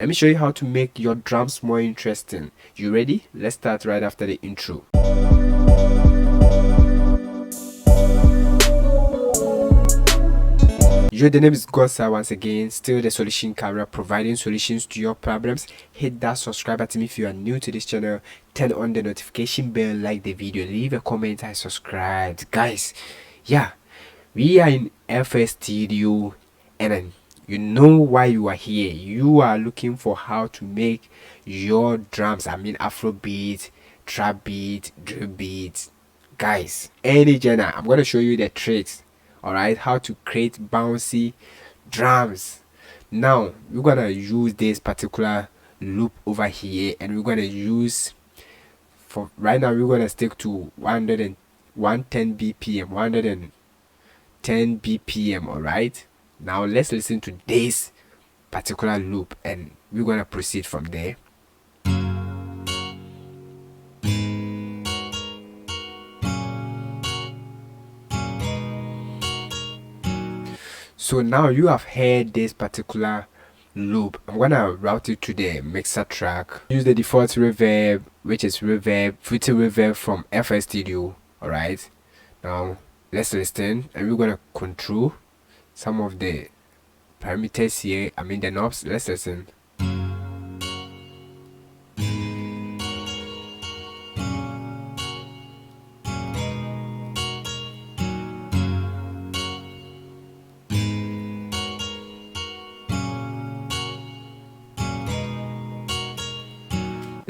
Let me show you how to make your drums more interesting. You ready? Let's start right after the intro. Yo, the name is Gosa once again, still the solution camera, providing solutions to your problems. Hit that subscribe button if you are new to this channel. Turn on the notification bell, like the video, leave a comment, and subscribe. Guys, yeah, we are in FL Studio, and you know why you are here. You are looking for how to make your drums, Afrobeat, trap beat, drill beat, guys, any genre. I'm going to show you the tricks, all right, how to create bouncy drums. Now we're gonna use this particular loop over here, and we're gonna use, for right now, we're gonna stick to 110 bpm, 110 bpm. All right, now let's listen to this particular loop, and we're gonna proceed from there. So now you have heard this particular loop. I'm gonna route it to the mixer track. Use the default reverb, which is filter reverb from FL Studio. All right, now let's listen, and we're gonna control some of the parameters here, the knobs. Let's listen.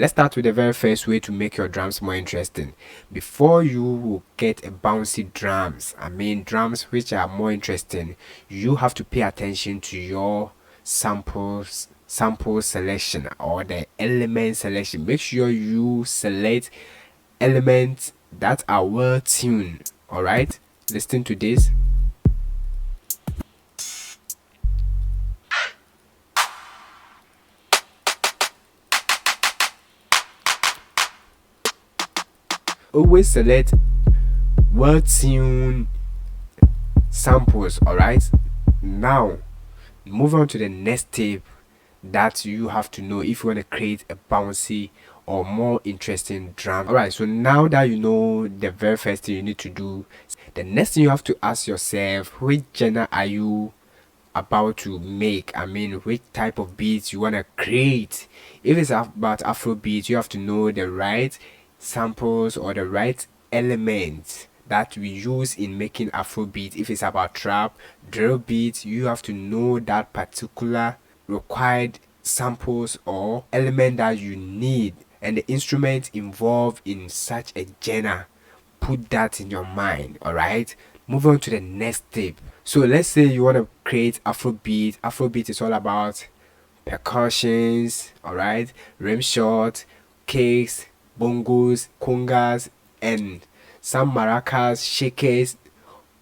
Let's start with the very first way to make your drums more interesting. Before you will get a bouncy drums, drums which are more interesting, you have to pay attention to your sample selection or the element selection. Make sure you select elements that are well tuned. All right, listen to this. Always select well-tuned samples. All right, now move on to the next tip that you have to know if you want to create a bouncy or more interesting drum. All right, so now that you know the very first thing you need to do, the next thing you have to ask yourself, which genre are you about to make? Which type of beats you want to create. If it's about Afrobeat, you have to know the right samples or the right elements that we use in making Afrobeat. If it's about trap, drill beat, you have to know that particular required samples or element that you need and the instruments involved in such a genre. Put that in your mind. All right, move on to the next tip. So let's say you want to create Afrobeat. Afrobeat is all about percussions, all right, rim shot, kicks, bongos, congas, and some maracas, shakers.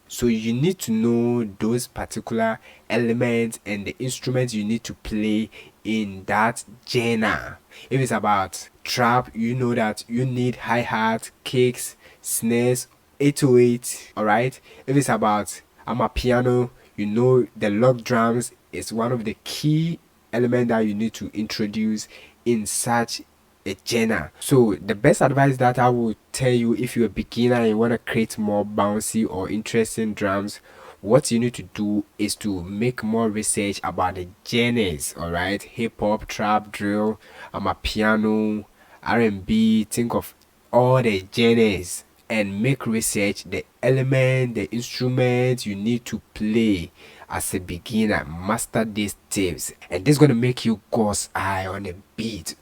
So you need to know those particular elements and the instruments you need to play in that genre. If it's about trap, you know that you need hi-hat, kicks, snares, 808. all right. If it's about Amapiano, you know the log drums is one of the key elements that you need to introduce in such a genre. So the best advice that I would tell you, if you're a beginner and you want to create more bouncy or interesting drums, what you need to do is to make more research about the genres. All right, hip-hop, trap, drill, Amapiano, R&B. Think of all the genres and make research the element, the instrument you need to play as a beginner. Master these tips, and this is going to make you God's eye on the beat.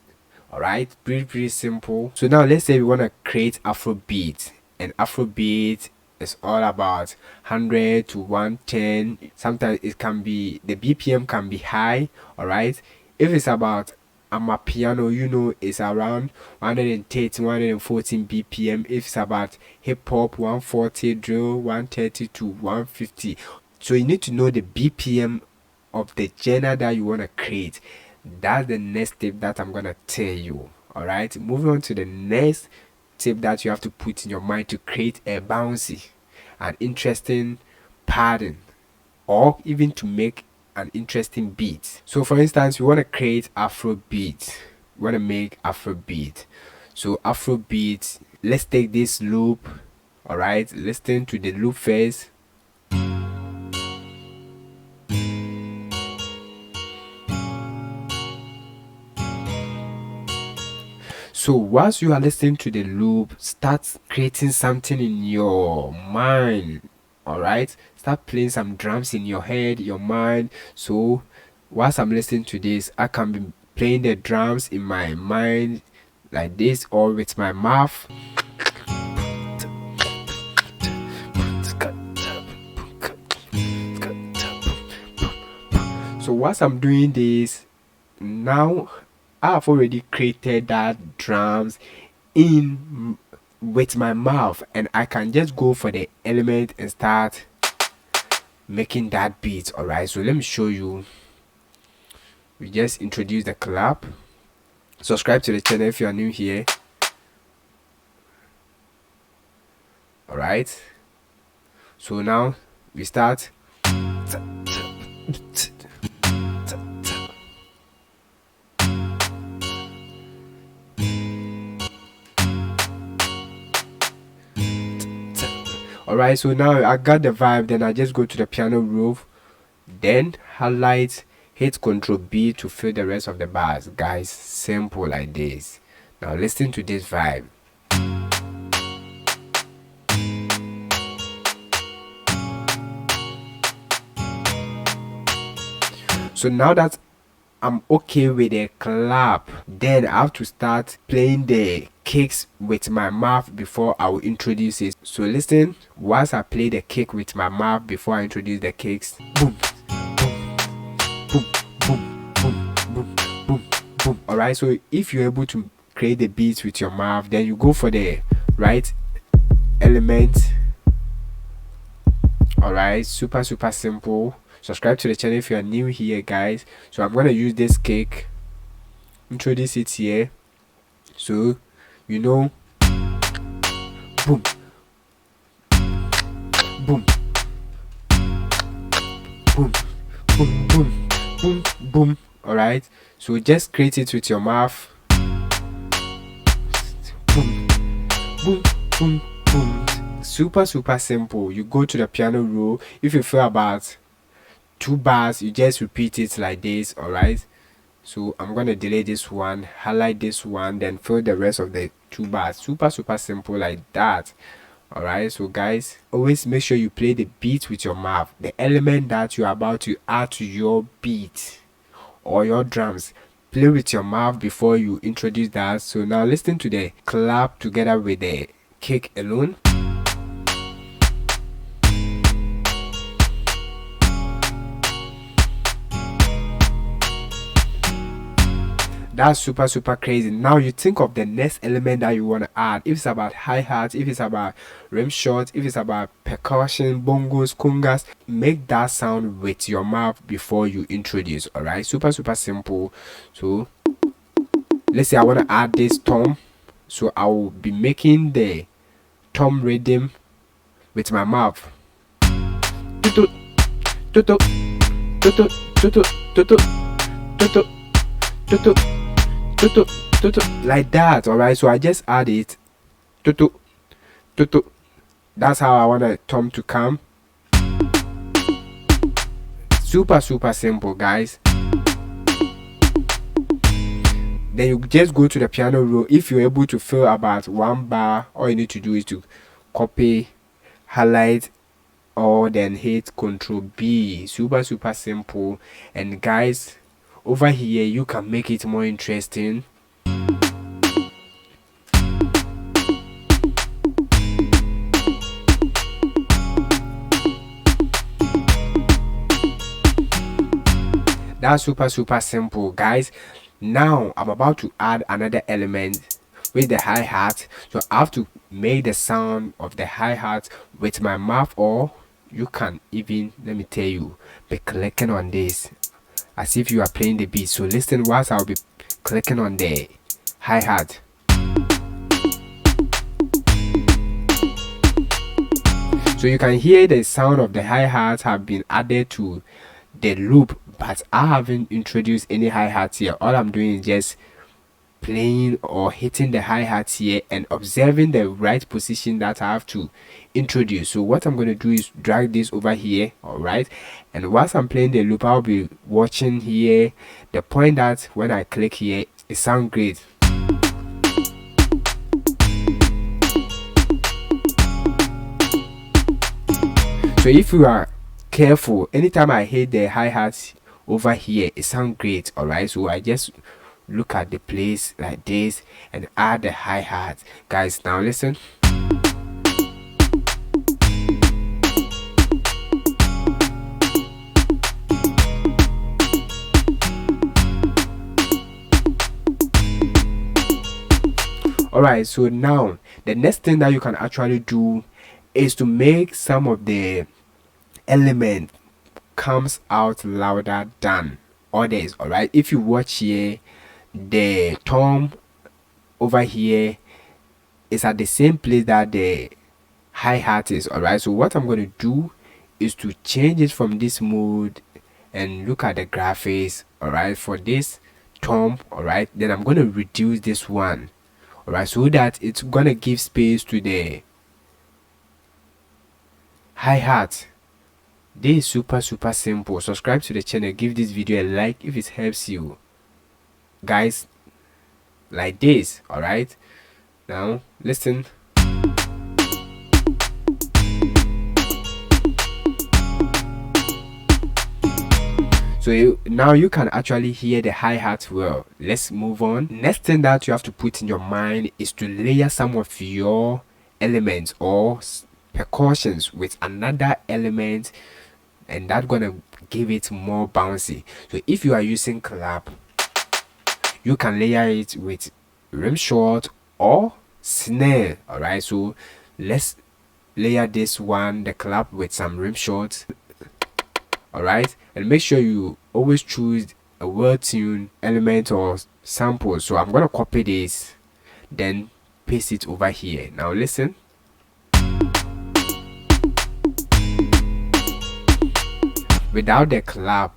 All right, pretty simple. So now let's say we want to create Afrobeat, and Afrobeat is all about 100 to 110. Sometimes it can be, the BPM can be high. All right, if it's about Amapiano, you know it's around 130, 114 BPM. If it's about hip hop, 140, drill 130 to 150. So you need to know the BPM of the genre that you want to create. That's the next tip that I'm gonna tell you. All right, moving on to the next tip that you have to put in your mind to create a bouncy and interesting pattern, or even to make an interesting beat. So for instance, we want to create Afrobeat. We want to make Afrobeat. So Afrobeat, let's take this loop. All right, listen to the loop first. So whilst you are listening to the loop, start creating something in your mind. All right, start playing some drums in your head, your mind. So whilst I'm listening to this, I can be playing the drums in my mind like this, or with my mouth. So whilst I'm doing this, now I've already created that drums in with my mouth, and I can just go for the element and start making that beat. All right, so let me show you. We just introduce the clap. Subscribe to the channel if you are new here. All right, so now we start. Alright, so now I got the vibe. Then I just go to the piano roll, then highlight, hit Ctrl B to fill the rest of the bars. Guys, simple like this. Now listen to this vibe. So now that I'm okay with the clap, then I have to start playing the kicks with my mouth before I will introduce it. So listen, whilst I play the kick with my mouth before I introduce the kicks. Boom, boom, boom, boom, boom, boom, boom, boom. Alright, so if you're able to create the beats with your mouth, then you go for the right element. Alright, super simple. Subscribe to the channel if you are new here, guys. So I'm gonna use this kick, introduce it here, so you know. Boom, boom, boom, boom, boom, boom, boom. All right, so just create it with your mouth. Boom, boom, boom, boom. Super simple. You go to the piano roll. If you feel about 2 bars, you just repeat it like this. All right, so I'm gonna delete this one, highlight this one, then fill the rest of the 2 bars. Super simple like that. All right, so guys, always make sure you play the beat with your mouth, the element that you're about to add to your beat or your drums. Play with your mouth before you introduce that. So now listen to the clap together with the kick alone. That's super crazy. Now you think of the next element that you want to add. If it's about hi-hat, if it's about rim shot, if it's about percussion, bongos, congas, make that sound with your mouth before you introduce. All right, super simple. So let's say I want to add this tom, so I will be making the tom rhythm with my mouth. Tutu, tutu, tutu, tutu, tutu, tutu, tutu, tutu, tutu, like that. All right, so I just add it. Tutu, tutu. That's how I want the tom to come. Super simple, guys. Then you just go to the piano roll. If you're able to fill about 1 bar, all you need to do is to copy, highlight, or then hit Ctrl B. Super simple. And guys, over here you can make it more interesting. That's super simple, guys. Now I'm about to add another element with the hi-hat. So I have to make the sound of the hi-hat with my mouth, or you can even, let me tell you, be clicking on this as if you are playing the beat. So listen whilst I'll be clicking on the hi-hat. So you can hear the sound of the hi-hat have been added to the loop but I haven't introduced any hi-hats here. All I'm doing is just playing or hitting the hi-hats here and observing the right position that I have to introduce. So what I'm going to do is drag this over here, all right, and whilst I'm playing the loop, I'll be watching here the point that when I click here it sounds great. So if you are careful, anytime I hit the hi-hats over here it sounds great, all right. So I just look at the place like this and add the hi-hat. Guys, now listen. Alright, so now the next thing that you can actually do is to make some of the element comes out louder than others. Alright, if you watch here, the tom over here is at the same place that the hi-hat is. Alright, so what I'm going to do is to change it from this mode and look at the graphics. Alright, for this tom, alright, then I'm going to reduce this one, alright, so that it's going to give space to the hi-hat. This is super simple. Subscribe to the channel, give this video a like if it helps you guys, like this. All right, now listen. So now you can actually hear the hi-hat well. Let's move on. Next thing that you have to put in your mind is to layer some of your elements or percussions with another element, and that's gonna give it more bouncy. So if you are using clap, you can layer it with rim shot or snare. All right, so let's layer this one, the clap, with some rim shots. All right, and make sure you always choose a well-tuned element or sample. So I'm gonna copy this, then paste it over here. Now listen. Without the clap,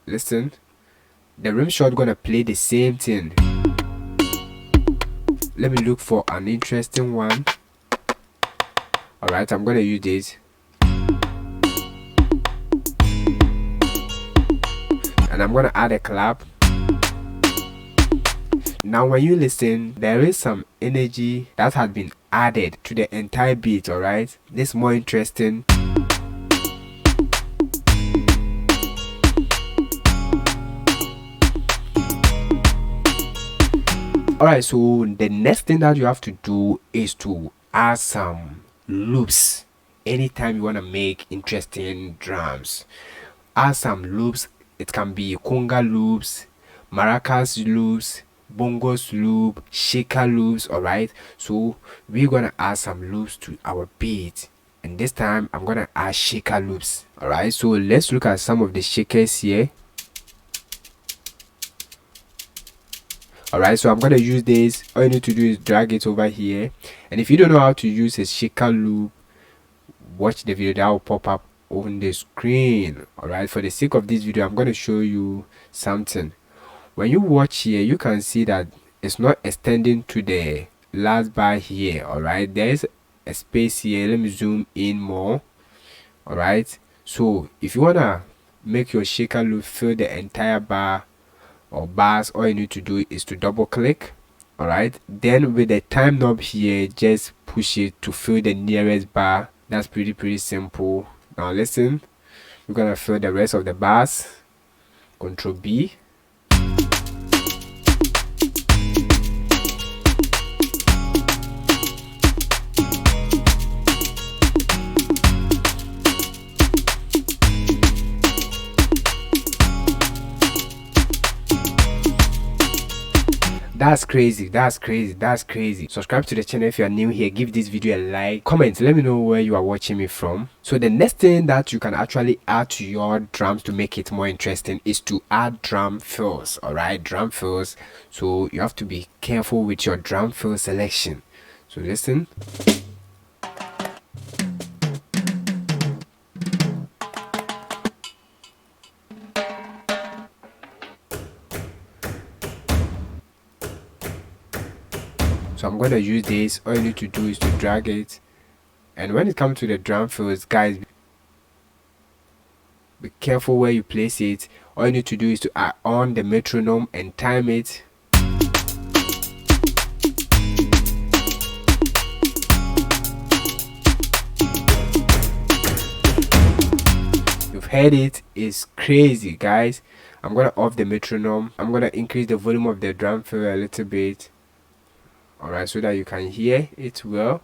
listen, the rim shot gonna play the same thing. Let me look for an interesting one. All right, I'm gonna use this, and I'm gonna add a clap. Now when you listen, there is some energy that has been added to the entire beat. All right, this is more interesting. Alright, so the next thing that you have to do is to add some loops. Anytime you want to make interesting drums, add some loops. It can be conga loops, maracas loops, bongos loop, shaker loops. Alright, so we're gonna add some loops to our beat, and this time I'm gonna add shaker loops. Alright, so let's look at some of the shakers here. Alright, so I'm gonna use this. All you need to do is drag it over here, and if you don't know how to use a shaker loop, watch the video that will pop up on the screen. Alright, for the sake of this video, I'm gonna show you something. When you watch here, you can see that it's not extending to the last bar here. Alright, there's a space here. Let me zoom in more. Alright, so if you wanna make your shaker loop fill the entire bar or bars, all you need to do is to double click. All right, then with the time knob here, just push it to fill the nearest bar. That's pretty simple. Now listen, we're gonna fill the rest of the bars. Control B. That's crazy. Subscribe to the channel if you are new here. Give this video a like, comment, let me know where you are watching me from. So the next thing that you can actually add to your drums to make it more interesting is to add drum fills. All right, drum fills. So you have to be careful with your drum fill selection. So listen. So I'm gonna use this. All you need to do is to drag it, and when it comes to the drum fills, guys, be careful where you place it. All you need to do is to add on the metronome and time it. You've heard it, it's crazy, guys. I'm gonna off the metronome. I'm gonna increase the volume of the drum fill a little bit, alright, so that you can hear it well.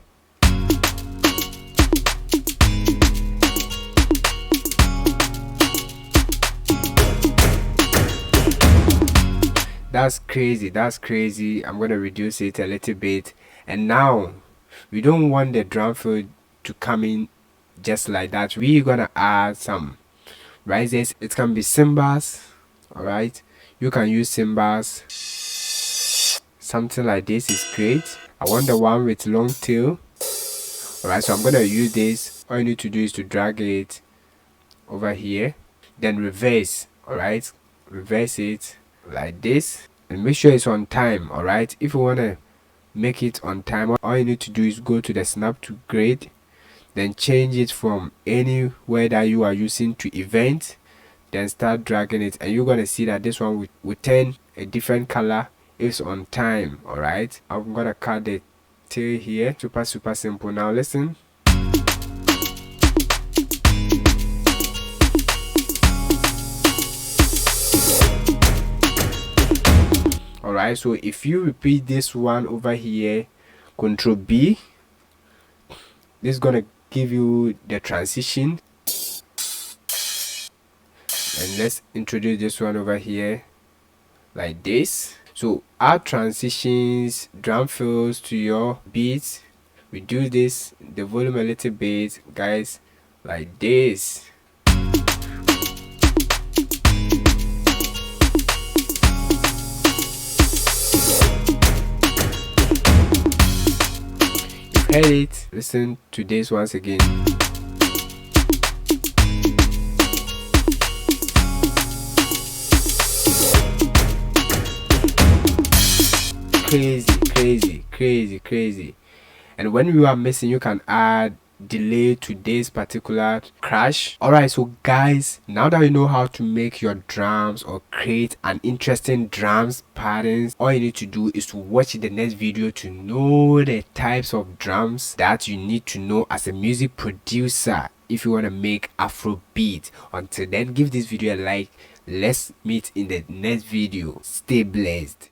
That's crazy, that's crazy. I'm gonna reduce it a little bit. And now we don't want the drum fill to come in just like that. We're gonna add some rises. It can be cymbals, alright. You can use cymbals. Something like this is great. I want the one with long tail, alright. So I'm gonna use this. All you need to do is to drag it over here, then reverse, alright. Reverse it like this, and make sure it's on time, alright. If you want to make it on time, all you need to do is go to the snap to grade, then change it from anywhere that you are using to event, then start dragging it, and you're gonna see that this one will turn a different color if it's on time, alright. I'm gonna cut the tail here. Super simple. Now listen. Alright, so if you repeat this one over here, Control B, this is gonna give you the transition. And let's introduce this one over here like this. So add transitions, drum fills to your beats. Reduce this, the volume a little bit, guys, like this. Heard it. Listen to this once again. Crazy. And when you are missing, you can add delay to this particular crash. Alright, so guys, now that you know how to make your drums or create an interesting drums patterns, all you need to do is to watch the next video to know the types of drums that you need to know as a music producer if you want to make Afrobeat. Until then, give this video a like. Let's meet in the next video. Stay blessed.